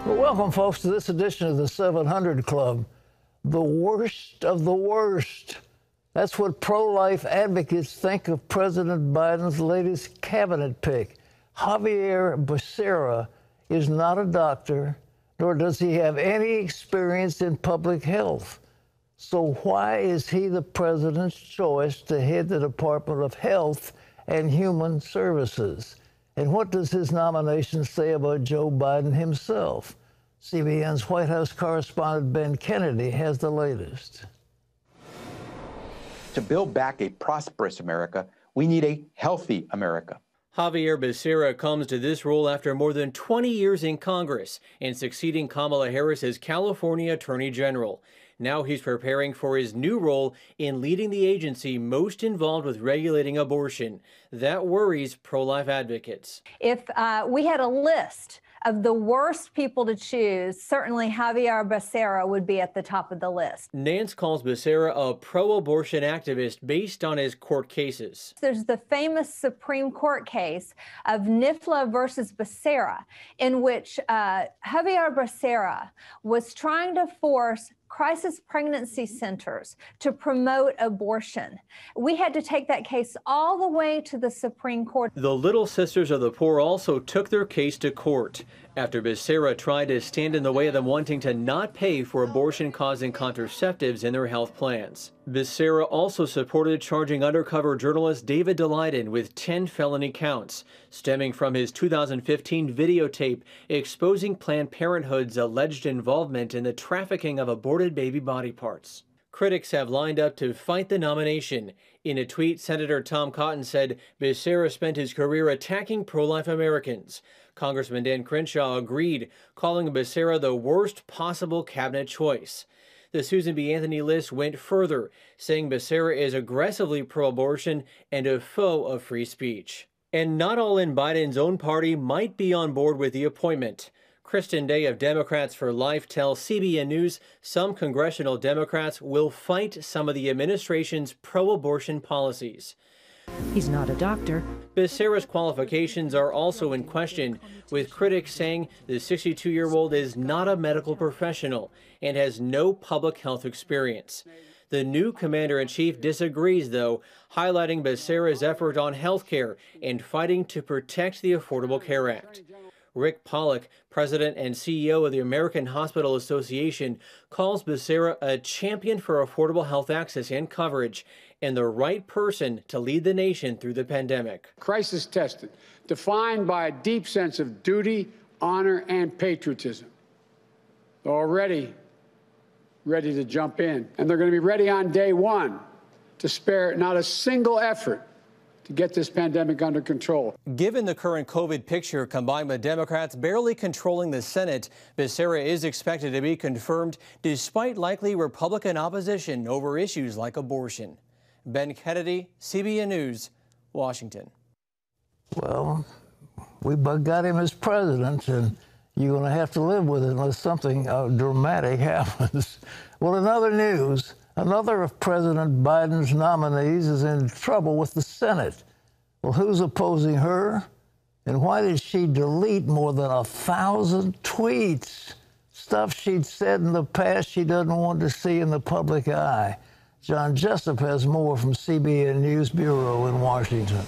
Well, welcome, folks, to this edition of the 700 Club. The worst of the worst. That's what pro-life advocates think of President Biden's latest cabinet pick. Javier Becerra is not a doctor, nor does he have any experience in public health. So why is he the president's choice to head the Department of Health and Human Services? And what does his nomination say about Joe Biden himself? CBN's White House correspondent Ben Kennedy has the latest. To build back a prosperous America, we need a healthy America. Javier Becerra comes to this role after more than 20 years in Congress and succeeding Kamala Harris as California Attorney General. Now he's preparing for his new role in leading the agency most involved with regulating abortion. That worries pro-life advocates. If we had a list of the worst people to choose, certainly Javier Becerra would be at the top of the list. Nance calls Becerra a pro-abortion activist based on his court cases. There's the famous Supreme Court case of NIFLA versus Becerra, in which Javier Becerra was trying to force crisis pregnancy centers to promote abortion. We had to take that case all the way to the Supreme Court. The Little Sisters of the Poor also took their case to court after Becerra tried to stand in the way of them wanting to not pay for abortion-causing contraceptives in their health plans. Becerra also supported charging undercover journalist David Daleiden with 10 felony counts, stemming from his 2015 videotape exposing Planned Parenthood's alleged involvement in the trafficking of aborted baby body parts. Critics have lined up to fight the nomination. In a tweet, Senator Tom Cotton said Becerra spent his career attacking pro-life Americans. Congressman Dan Crenshaw agreed, calling Becerra the worst possible cabinet choice. The Susan B. Anthony list went further, saying Becerra is aggressively pro-abortion and a foe of free speech. And not all in Biden's own party might be on board with the appointment. Kristen Day of Democrats for Life tells CBN News some congressional Democrats will fight some of the administration's pro-abortion policies. He's not a doctor. Becerra's qualifications are also in question, with critics saying the 62-year-old is not a medical professional and has no public health experience. The new commander-in-chief disagrees, though, highlighting Becerra's effort on health care and fighting to protect the Affordable Care Act. Rick Pollock, president and CEO of the American Hospital Association, calls Becerra a champion for affordable health access and coverage and the right person to lead the nation through the pandemic. Crisis tested, defined by a deep sense of duty, honor, and patriotism. They're already ready to jump in, and they're going to be ready on day one to spare not a single effort to get this pandemic under control. Given the current COVID picture, combined with Democrats barely controlling the Senate, Becerra is expected to be confirmed despite likely Republican opposition over issues like abortion. Ben Kennedy, CBN News, Washington. Well, we got him as president, and you're going to have to live with it unless something dramatic happens. Well, in other news, another of President Biden's nominees is in trouble with the Senate. Well, who's opposing her? And why did she delete more than 1,000 tweets? Stuff she'd said in the past she doesn't want to see in the public eye. John Jessup has more from CBN News Bureau in Washington.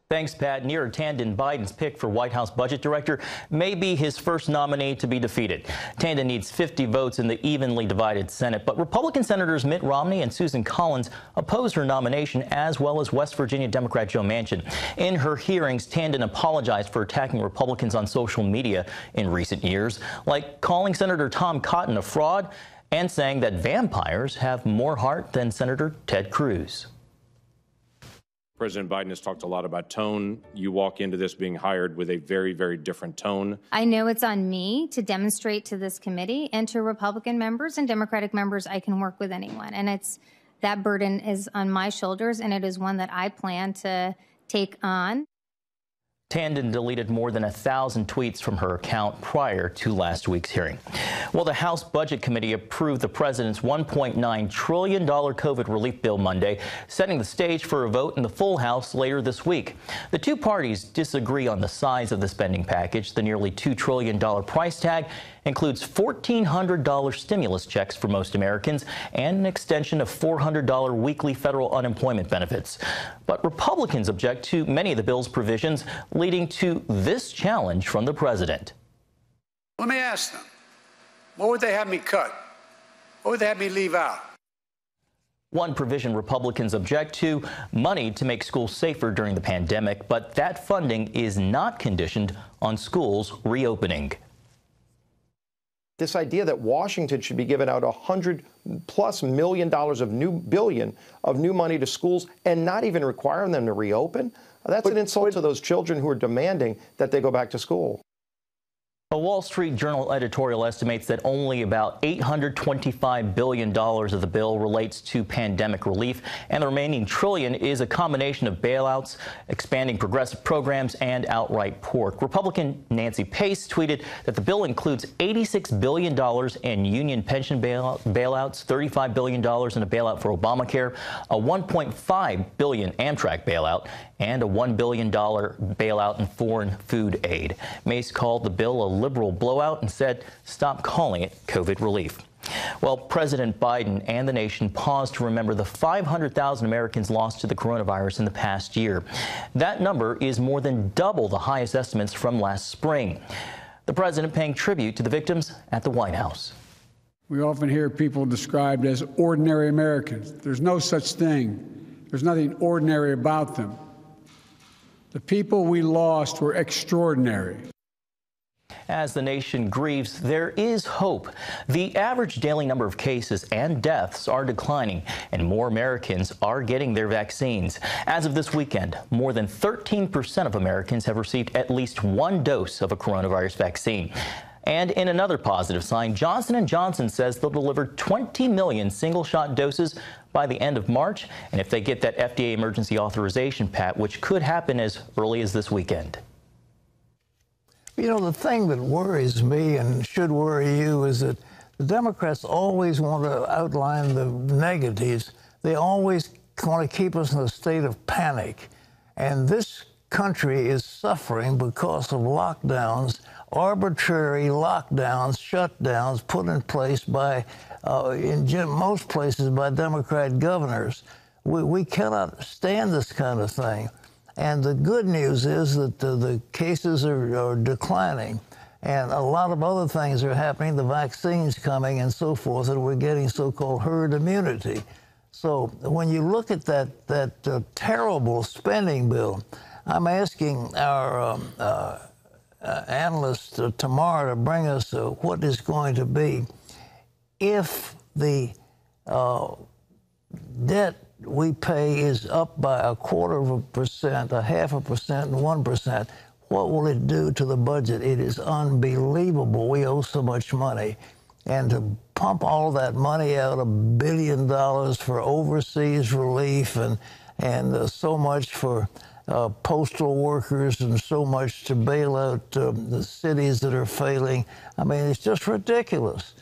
Thanks, Pat. Neera Tanden, Biden's pick for White House Budget Director, may be his first nominee to be defeated. Tanden needs 50 votes in the evenly divided Senate, but Republican Senators Mitt Romney and Susan Collins oppose her nomination, as well as West Virginia Democrat Joe Manchin. In her hearings, Tanden apologized for attacking Republicans on social media in recent years, like calling Senator Tom Cotton a fraud and saying that vampires have more heart than Senator Ted Cruz. President Biden has talked a lot about tone. You walk into this being hired with a very, very different tone. I know it's on me to demonstrate to this committee and to Republican members and Democratic members I can work with anyone. And that burden is on my shoulders, and it is one that I plan to take on. Tandon deleted more than 1,000 tweets from her account prior to last week's hearing. Well, the House Budget Committee approved the president's $1.9 trillion COVID relief bill Monday, setting the stage for a vote in the full House later this week. The two parties disagree on the size of the spending package. The nearly $2 trillion price tag includes $1,400 stimulus checks for most Americans and an extension of $400 weekly federal unemployment benefits. But Republicans object to many of the bill's provisions, leading to this challenge from the president. Let me ask them, what would they have me cut? What would they have me leave out? One provision Republicans object to, money to make schools safer during the pandemic, but that funding is not conditioned on schools reopening. This idea that Washington should be giving out $100+ million of new money to schools and not even requiring them to reopen, that's an insult to those children who are demanding that they go back to school. A Wall Street Journal editorial estimates that only about $825 billion of the bill relates to pandemic relief, and the remaining trillion is a combination of bailouts, expanding progressive programs, and outright pork. Republican Nancy Pace tweeted that the bill includes $86 billion in union pension bailouts, $35 billion in a bailout for Obamacare, a $1.5 billion Amtrak bailout, and a $1 billion bailout in foreign food aid. Mace called the bill a liberal blowout and said, stop calling it COVID relief. Well, President Biden and the nation paused to remember the 500,000 Americans lost to the coronavirus in the past year. That number is more than double the highest estimates from last spring. The president paying tribute to the victims at the White House. We often hear people described as ordinary Americans. There's no such thing. There's nothing ordinary about them. The people we lost were extraordinary. As the nation grieves, there is hope. The average daily number of cases and deaths are declining, and more Americans are getting their vaccines. As of this weekend, more than 13% of Americans have received at least one dose of a coronavirus vaccine. And in another positive sign, Johnson & Johnson says they'll deliver 20 million single-shot doses by the end of March, and if they get that FDA emergency authorization, Pat, which could happen as early as this weekend. You know, the thing that worries me and should worry you is that the Democrats always want to outline the negatives. They always want to keep us in a state of panic. And this country is suffering because of lockdowns, arbitrary lockdowns, shutdowns put in place by, in most places, by Democrat governors. We cannot stand this kind of thing. And the good news is that the cases are declining, and a lot of other things are happening, the vaccines coming and so forth, and we're getting so-called herd immunity. So when you look at that terrible spending bill, I'm asking our analyst tomorrow to bring us what is going to be if the debt we pay is up by 0.25%, 0.5%, and 1%. What will it do to the budget? It is unbelievable. We owe so much money. And to pump all that money out, $1 billion for overseas relief and so much for postal workers and so much to bail out the cities that are failing. I mean, it's just ridiculous.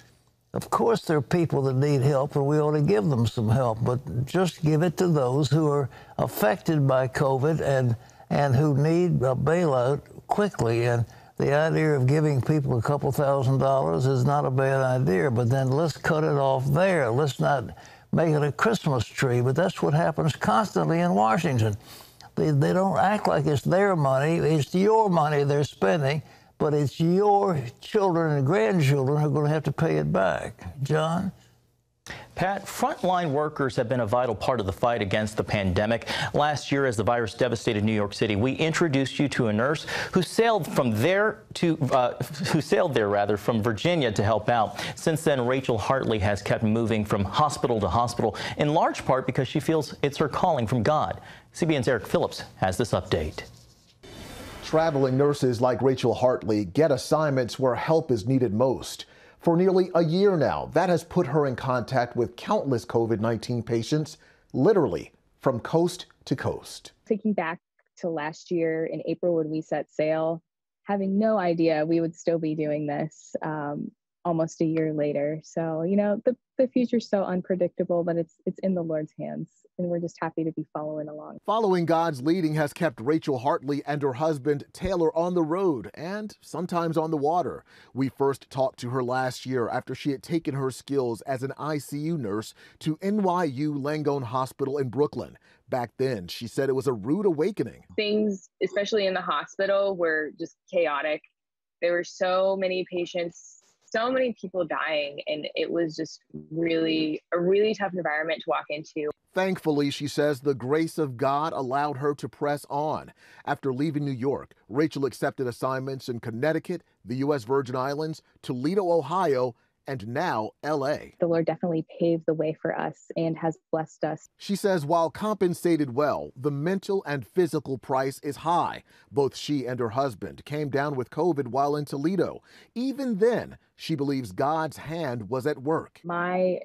Of course, there are people that need help, and we ought to give them some help, but just give it to those who are affected by COVID and who need a bailout quickly. And the idea of giving people a couple $1,000s is not a bad idea, but then let's cut it off there. Let's not make it a Christmas tree, but that's what happens constantly in Washington. They don't act like it's their money. It's your money they're spending, but it's your children and grandchildren who are going to have to pay it back. John? Pat, frontline workers have been a vital part of the fight against the pandemic. Last year, as the virus devastated New York City, we introduced you to a nurse who sailed from there from Virginia to help out. Since then, Rachel Hartley has kept moving from hospital to hospital, in large part because she feels it's her calling from God. CBN's Eric Phillips has this update. Traveling nurses like Rachel Hartley get assignments where help is needed most. For nearly a year now, that has put her in contact with countless COVID-19 patients, literally from coast to coast. Taking back to last year in April when we set sail, having no idea we would still be doing this almost a year later. So, you know, the future's so unpredictable, but it's in the Lord's hands, and we're just happy to be following along. Following God's leading has kept Rachel Hartley and her husband Taylor on the road and sometimes on the water. We first talked to her last year after she had taken her skills as an ICU nurse to NYU Langone Hospital in Brooklyn. Back then, she said it was a rude awakening. Things, especially in the hospital, were just chaotic. There were so many patients, so many people dying, and it was just a really tough environment to walk into. Thankfully, she says the grace of God allowed her to press on. After leaving New York, Rachel accepted assignments in Connecticut, the U.S. Virgin Islands, Toledo, Ohio, and now L.A. The Lord definitely paved the way for us and has blessed us. She says while compensated well, the mental and physical price is high. Both she and her husband came down with COVID while in Toledo. Even then, she believes God's hand was at work. My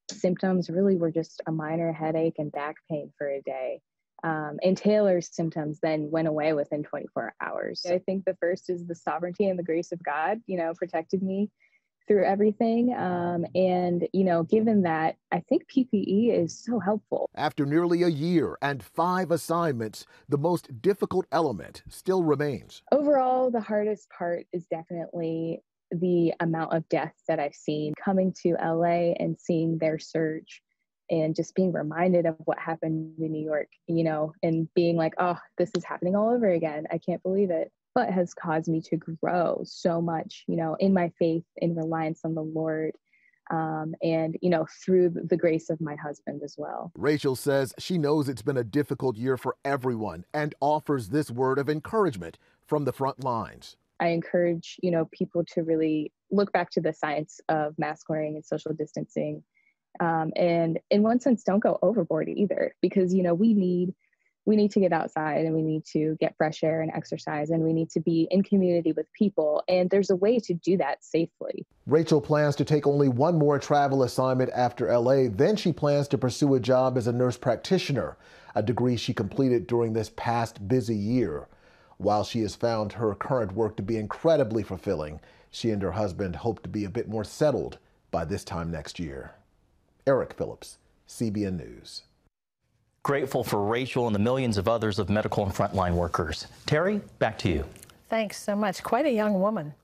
symptoms really were just a minor headache and back pain for a day. And Taylor's symptoms then went away within 24 hours. I think the first is the sovereignty and the grace of God, you know, protected me through everything. And, you know, given that, I think PPE is so helpful. After nearly a year and 5 assignments, the most difficult element still remains. Overall, the hardest part is definitely the amount of deaths that I've seen. Coming to LA and seeing their surge and just being reminded of what happened in New York, you know, and being like, oh, this is happening all over again. I can't believe it. But has caused me to grow so much, you know, in my faith, in reliance on the Lord, and, you know, through the grace of my husband as well. Rachel says she knows it's been a difficult year for everyone and offers this word of encouragement from the front lines. I encourage, you know, people to really look back to the science of mask wearing and social distancing. And in one sense, don't go overboard either, because, you know, we need to get outside and we need to get fresh air and exercise, and we need to be in community with people. And there's a way to do that safely. Rachel plans to take only one more travel assignment after LA. Then she plans to pursue a job as a nurse practitioner, a degree she completed during this past busy year. While she has found her current work to be incredibly fulfilling, she and her husband hope to be a bit more settled by this time next year. Eric Phillips, CBN News. Grateful for Rachel and the millions of others of medical and frontline workers. Terry, back to you. Thanks so much. Quite a young woman.